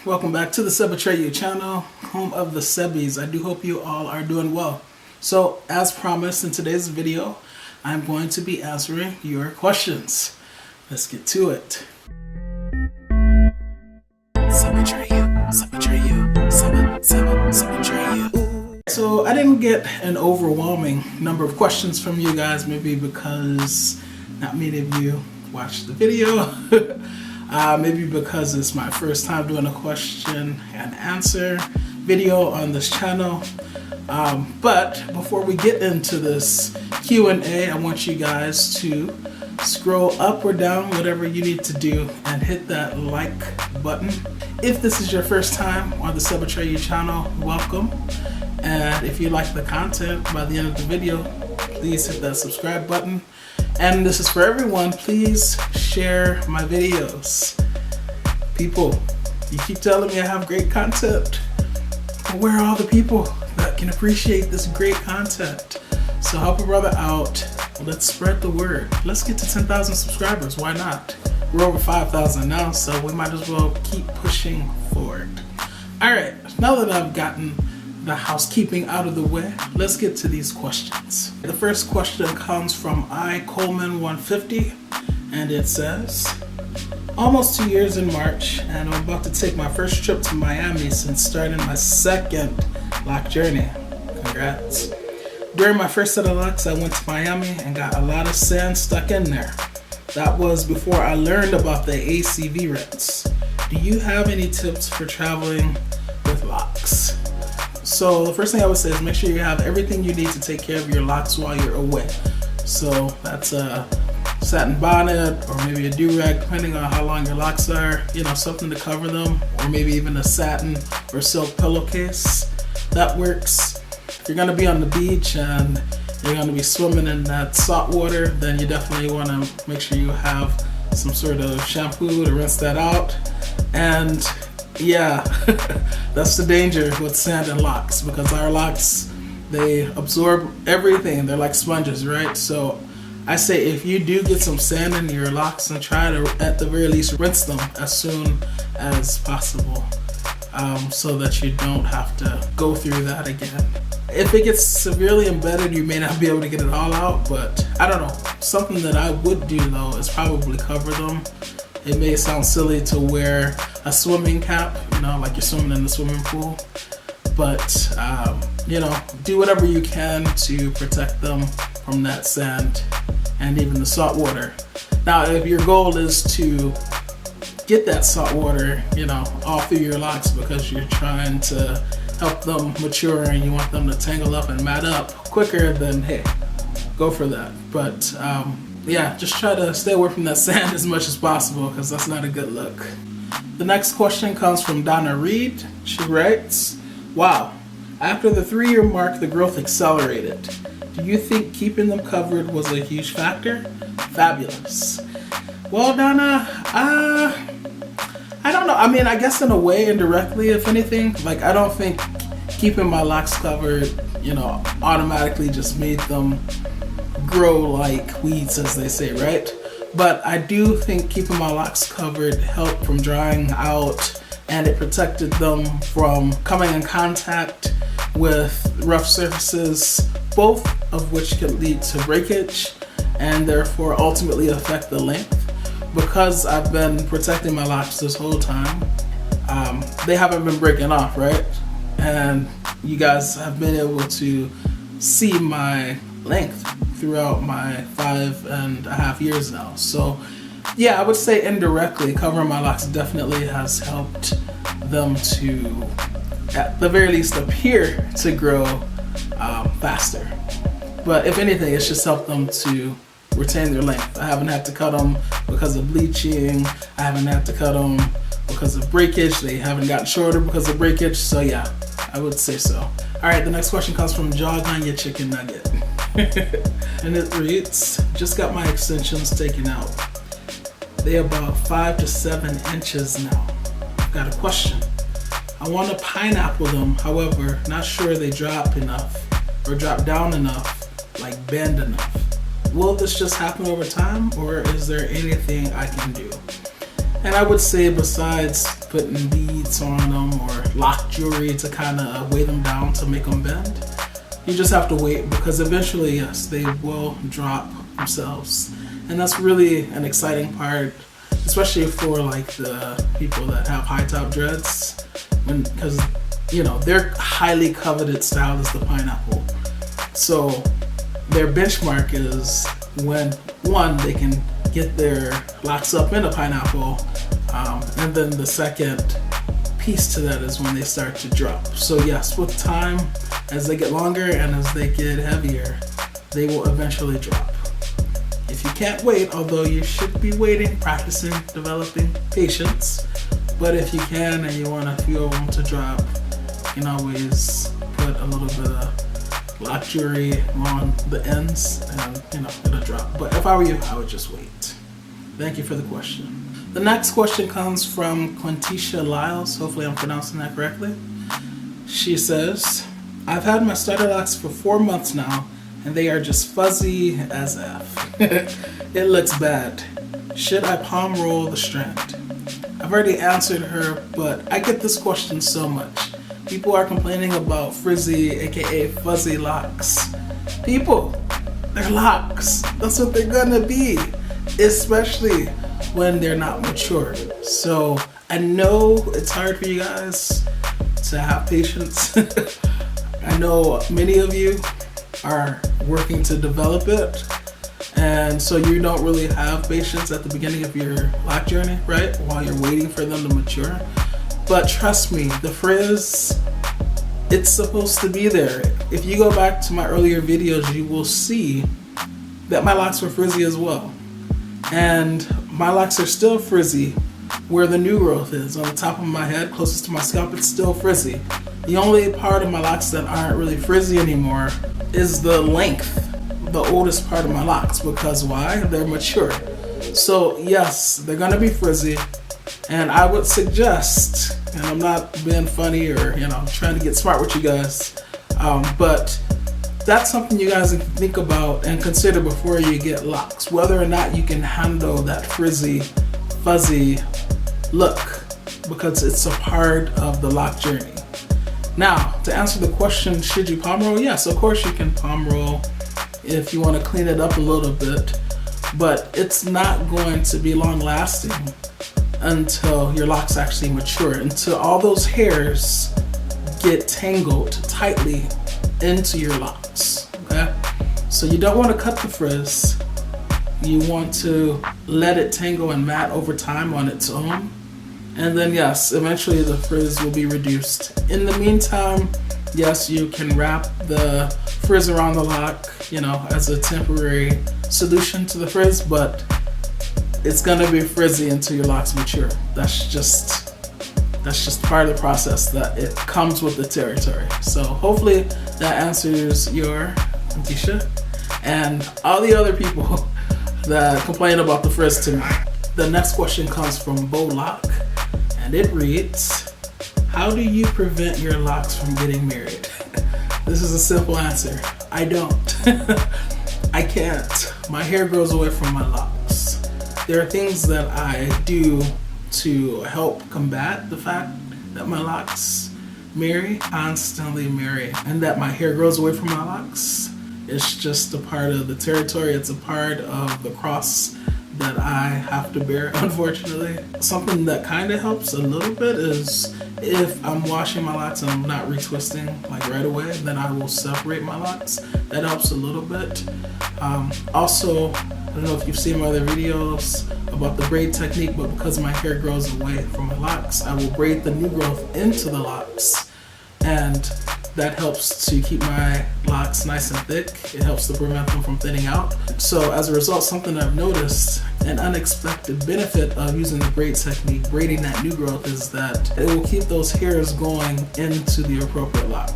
welcome back to the Atreyu channel, home of the Sebbies. I do hope you all are doing well. So, as promised in today's video, I'm going to be answering your questions. Let's get to it. So, I didn't get an overwhelming number of questions from you guys, maybe because not many of you watched the video. Maybe because it's my first time doing a question and answer video on this channel. But before we get into this Q&A, I want you guys to scroll up or down, whatever you need to do, and hit that like button. If this is your first time on the Atreyu channel, welcome. And if you like the content by the end of the video, please hit that subscribe button. And this is for everyone, please share my videos. People, you keep telling me I have great content, but where are all the people that can appreciate this great content? So help a brother out, let's spread the word. Let's get to 10,000 subscribers, why not? We're over 5,000 now, so we might as well keep pushing forward. All right, now that I've gotten the housekeeping out of the way, let's get to these questions. The first question comes from iColeman150, and it says, almost 2 years in March, and I'm about to take my first trip to Miami since starting my second loc journey. Congrats. During my first set of locs, I went to Miami and got a lot of sand stuck in there. That was before I learned about the ACV rents. Do you have any tips for traveling with locs? So the first thing I would say is make sure you have everything you need to take care of your locs while you're away. So that's a satin bonnet or maybe a do-rag, depending on how long your locs are, you know, something to cover them, or maybe even a satin or silk pillowcase. That works. If you're gonna be on the beach and you're gonna be swimming in that salt water, then you definitely wanna make sure you have some sort of shampoo to rinse that out. And yeah, that's the danger with sand and locs, because our locs, they absorb everything. They're like sponges, right? So I say if you do get some sand in your locs, and try to at the very least rinse them as soon as possible, so that you don't have to go through that again. If it gets severely embedded, you may not be able to get it all out, but I don't know. Something that I would do though is probably cover them. It may sound silly to wear a swimming cap, you know, like you're swimming in the swimming pool, but you know, do whatever you can to protect them from that sand and even the salt water. Now, if your goal is to get that salt water, you know, all through your locs because you're trying to help them mature and you want them to tangle up and mat up quicker, then hey, go for that. But yeah, just try to stay away from that sand as much as possible, because that's not a good look. The next question comes from Donna Reed. She writes, wow, after the 3-year mark, the growth accelerated. Do you think keeping them covered was a huge factor? Fabulous. Well, Donna, I don't know. I mean, I guess in a way, indirectly, if anything. Like, I don't think keeping my locs covered, you know, automatically just made them grow like weeds, as they say, right? But I do think keeping my locs covered helped from drying out, and it protected them from coming in contact with rough surfaces, both of which could lead to breakage and therefore ultimately affect the length. Because I've been protecting my locs this whole time, they haven't been breaking off, right? And you guys have been able to see my length throughout my 5.5 years now. So yeah, I would say indirectly covering my locs definitely has helped them to, at the very least, appear to grow faster. But if anything, it's just helped them to retain their length. I haven't had to cut them because of bleaching. I haven't had to cut them because of breakage. They haven't gotten shorter because of breakage. So yeah, I would say so. All right, the next question comes from Jog on Your Chicken Nugget. And it reads, just got my extensions taken out. They're about 5 to 7 inches now. I've got a question. I want to pineapple them, however, not sure they drop enough or drop down enough, like bend enough. Will this just happen over time, or is there anything I can do? And I would say besides putting beads on them or lock jewelry to kind of weigh them down to make them bend, you just have to wait, because eventually, yes, they will drop themselves. And that's really an exciting part, especially for like the people that have high top dreads, because you know, their highly coveted style is the pineapple. So their benchmark is when, one, they can get their locks up in a pineapple, and then the second piece to that is when they start to drop. So yes, with time, as they get longer and as they get heavier, they will eventually drop. If you can't wait, although you should be waiting, practicing, developing patience, but if you can and you want a few of them to drop, you can always put a little bit of lock jewelry on the ends and, you know, it'll drop. But if I were you, I would just wait. Thank you for the question. The next question comes from Quintisha Lyles. Hopefully I'm pronouncing that correctly. She says, I've had my starter locks for 4 months now, and they are just fuzzy as F. It looks bad. Should I palm roll the strand? I've already answered her, but I get this question so much. People are complaining about frizzy, aka fuzzy locks. People, they're locks. That's what they're gonna be, especially when they're not mature. So I know it's hard for you guys to have patience. I know many of you are working to develop it, and so you don't really have patience at the beginning of your lock journey, right? While you're waiting for them to mature. But trust me, the frizz, it's supposed to be there. If you go back to my earlier videos, you will see that my locks were frizzy as well. And my locks are still frizzy where the new growth is. On the top of my head, closest to my scalp, it's still frizzy. The only part of my locks that aren't really frizzy anymore is the length, the oldest part of my locks, because why? They're mature. So yes, they're gonna be frizzy, and I would suggest, and I'm not being funny or, you know, trying to get smart with you guys, but that's something you guys can think about and consider before you get locks, whether or not you can handle that frizzy, fuzzy look, because it's a part of the lock journey. Now, to answer the question, should you palm roll? Yes, of course you can palm roll if you want to clean it up a little bit, but it's not going to be long lasting until your locks actually mature, until all those hairs get tangled tightly into your locks, okay? So you don't want to cut the frizz. You want to let it tangle and mat over time on its own. And then yes, eventually the frizz will be reduced. In the meantime, yes, you can wrap the frizz around the lock, you know, as a temporary solution to the frizz, but it's gonna be frizzy until your locks mature. That's just part of the process, that it comes with the territory. So hopefully that answers your Quintisha and all the other people that complain about the frizz to me. The next question comes from Bo Lock, and it reads, how do you prevent your locks from getting married? This is a simple answer. I don't. I can't. My hair grows away from my locks. There are things that I do to help combat the fact that my locks constantly marry, and that my hair grows away from my locks. It's just a part of the territory. It's a part of the cross that I have to bear, unfortunately. Something that kind of helps a little bit is if I'm washing my locks and I'm not retwisting like right away, then I will separate my locks. That helps a little bit. Also, I don't know if you've seen my other videos about the braid technique, but because my hair grows away from my locks, I will braid the new growth into the locks, and that helps to keep my locks nice and thick. It helps to prevent them from thinning out. So as a result, something I've noticed, an unexpected benefit of using the braid technique, braiding that new growth, is that it will keep those hairs going into the appropriate lock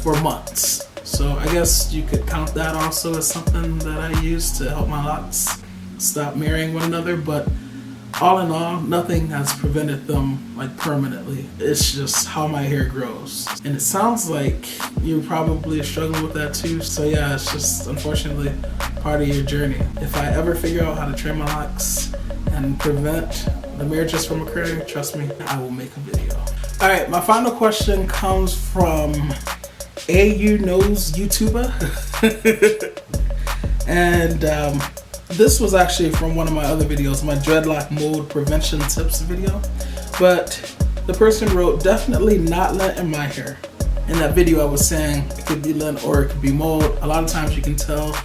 for months. So I guess you could count that also as something that I use to help my locks stop marrying one another, but all in all, nothing has prevented them like permanently. It's just how my hair grows. And it sounds like you're probably struggling with that too. So yeah, it's just unfortunately part of your journey. If I ever figure out how to trim my locks and prevent the marriages from occurring, trust me, I will make a video. All right, my final question comes from AU Knows YouTuber. And this was actually from one of my other videos, my dreadlock mold prevention tips video. But the person wrote, definitely not lint in my hair. In that video I was saying it could be lint or it could be mold. A lot of times you can tell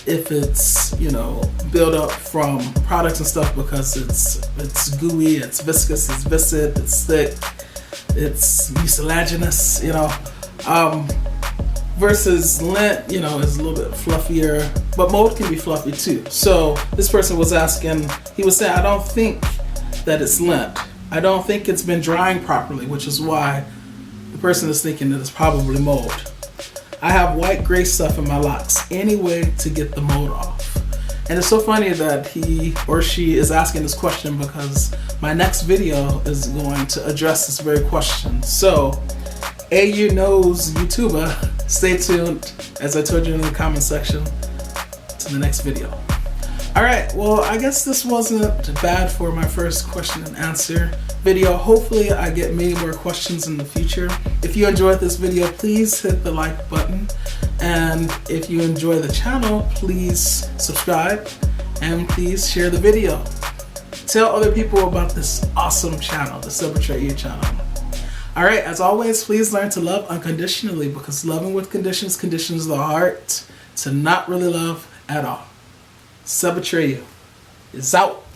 if it's, you know, built up from products and stuff because it's gooey, it's viscous, it's viscid, it's thick, it's mucilaginous, you know. Versus lint, you know, is a little bit fluffier, but mold can be fluffy too. So this person was asking, he was saying, I don't think that it's lint. I don't think it's been drying properly, which is why the person is thinking that it's probably mold. I have white gray stuff in my locks. Any way to get the mold off? And it's so funny that he or she is asking this question because my next video is going to address this very question. So AU Knows YouTuber, stay tuned, as I told you in the comment section, to the next video. Alright, well, I guess this wasn't bad for my first question and answer video. Hopefully I get many more questions in the future. If you enjoyed this video, please hit the like button. And if you enjoy the channel, please subscribe and please share the video. Tell other people about this awesome channel, the Atreyu channel. Alright, as always, please learn to love unconditionally, because loving with conditions conditions the heart to not really love at all. Atreyu is out.